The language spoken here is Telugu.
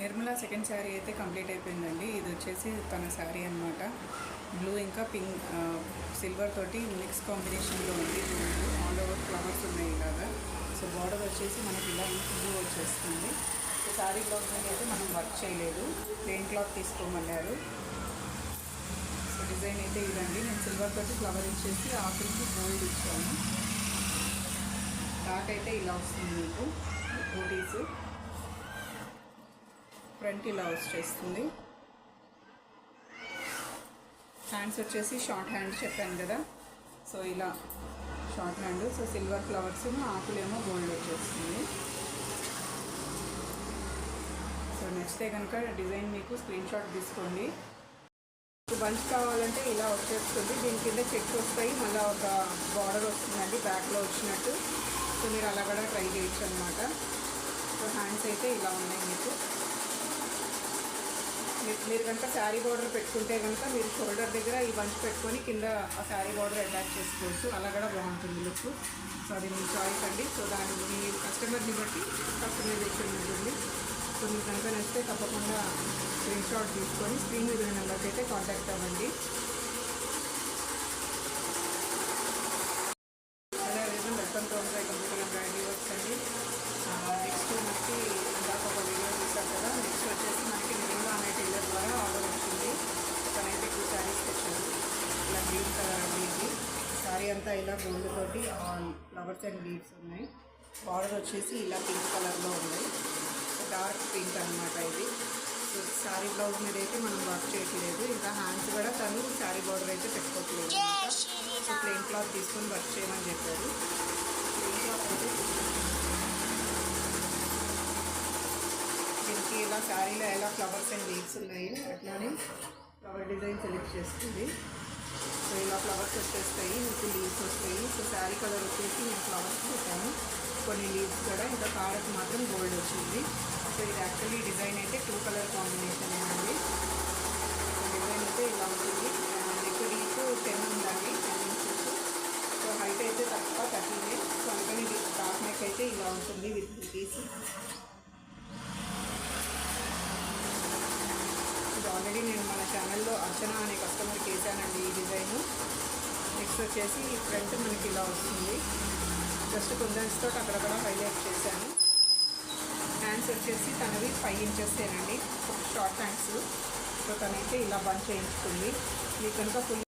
నిర్మల సెకండ్ శారీ అయితే కంప్లీట్ అయిపోయిందండి. ఇది వచ్చేసి తన శారీ అనమాట. బ్లూ ఇంకా పింక్ సిల్వర్ తోటి మిక్స్ కాంబినేషన్లో ఉంది. ఆల్ ఓవర్ ఫ్లవర్స్ ఉన్నాయి ఇలాగా. సో బార్డర్ వచ్చేసి మనకి ఇలా బ్లూ వచ్చేస్తుంది. సో శారీ బ్లౌజ్ మీద అయితే మనం వర్క్ చేయలేదు, ప్లెయిన్ క్లాత్ తీసుకోమన్నారు. సో డిజైన్ అయితే ఇదండి. నేను సిల్వర్ తోటి ఫ్లవర్ ఇచ్చేసి ఆకులకి గోల్డ్ ఇచ్చాను. డాట్ అయితే ఇలా వస్తుంది మీకు బూటీస్. ఫ్రంట్ ఇలా వచ్చేస్తుంది. హ్యాండ్స్ వచ్చేసి షార్ట్ హ్యాండ్ చెప్పాను కదా, సో ఇలా short hand. So silver flowers, ఆకులేమో గోల్డ్ వచ్చేస్తుంది. సో నచ్చితే కనుక డిజైన్ మీకు స్క్రీన్ షాట్ తీసుకోండి. బంచ్ కావాలంటే ఇలా వచ్చేస్తుంది. దీని కింద చెక్స్ వస్తాయి, మళ్ళీ ఒక బార్డర్ వస్తుందండి బ్యాక్లో వచ్చినట్టు. సో మీరు అలా కూడా ట్రై చేయొచ్చు అనమాట. సో హ్యాండ్స్ అయితే ఇలా ఉన్నాయి మీకు. మీరు కనుక శారీ బార్డర్ పెట్టుకుంటే కనుక మీరు షోల్డర్ దగ్గర ఈ బంచ్ పెట్టుకొని కింద ఆ శారీ బార్డర్ అటాచ్ చేసుకోవచ్చు. అలా కూడా బాగుంటుంది లుక్. సో అది మీ చాయిస్ అండి. సో దాని మీ కస్టమర్ని బట్టి కస్టమైజేషన్ ఉంటుంది. సో మీకు కనుక నచ్చితే తప్పకుండా స్క్రీన్ షాట్ తీసుకొని స్క్రీన్ మీద నెంబర్కి అయితే కాంటాక్ట్ అవ్వండి. అలా reason welcome to our computer and brand works అండి. నెక్స్ట్ మనకి ఇందాక ఒక వీడియో చూసారు కదా. నెక్స్ట్ వచ్చేసి మనకి నిర్మల అనే టైలర్ ద్వారా ఆర్డర్ వచ్చింది. తనైతే 2 శారీస్ తెచ్చారు. ఇలా గ్రీన్ కలర్ అండి. ఇది శారీ అంతా ఇలా గోల్డ్ తోటి ఫ్లవర్స్ అండ్ లీవ్స్ ఉన్నాయి. బార్డర్ వచ్చేసి ఇలా పింక్ కలర్లో ఉంది. డార్క్ పింక్ అనమాట ఇది. సో శారీ బ్లౌజ్ మీద అయితే మనం వర్క్ చేయట్లేదు. ఇంకా హ్యాండ్స్ కూడా తను శారీ బార్డర్ అయితే పెట్టుకోవట్లేదు అనమాట. సో ప్లెయిన్ క్లాత్ తీసుకొని వర్క్ చేయమని చెప్పారు. ప్లెయిన్ క్లాత్ అయితే దీనికి ఇలా శారీలో ఎలా ఫ్లవర్స్ అండ్ లీవ్స్ ఉన్నాయి అట్లానే ఫ్లవర్ డిజైన్ సెలెక్ట్ చేస్తుంది. సో ఇలా ఫ్లవర్స్ వచ్చేస్తాయి, మీకు లీవ్స్ వస్తాయి. సో శారీ కలర్ వచ్చేసి నేను ఫ్లవర్స్ పెట్టాను, కొన్ని లీవ్స్ కూడా. ఇంకా కాడకు మాత్రం గోల్డ్ వచ్చింది. సో ఇది యాక్చువల్లీ డిజైన్ అయితే 2 కలర్ కాంబినేషన్ అండి. సో డిజైన్ అయితే ఇలా ఉంటుంది. నెక్ డీప్ 10 ఉందండి, 10 ఇంచెస్. సో హైట్ అయితే తక్కువ 13. సో అందుకని డార్క్ నెక్ అయితే ఇలా ఉంటుంది విత్ బూటీస్. ఇది ఆల్రెడీ నేను మన ఛానల్లో అర్చన అనే కస్టమర్కి వేసానండి ఈ డిజైన్. నెక్స్ట్ వచ్చేసి ఫ్రంట్ మనకి ఇలా వస్తుంది. జస్ట్ కుందన్స్తో అక్కడక్కడ హైలైట్ చేశాను. హ్యాండ్స్ వచ్చేసి తనవి 5 ఇంచెసేనండి, షార్ట్ హ్యాండ్స్. సో తనైతే ఇలా బంచ్ చేయించుకుంది. మీకు కనుక ఫుల్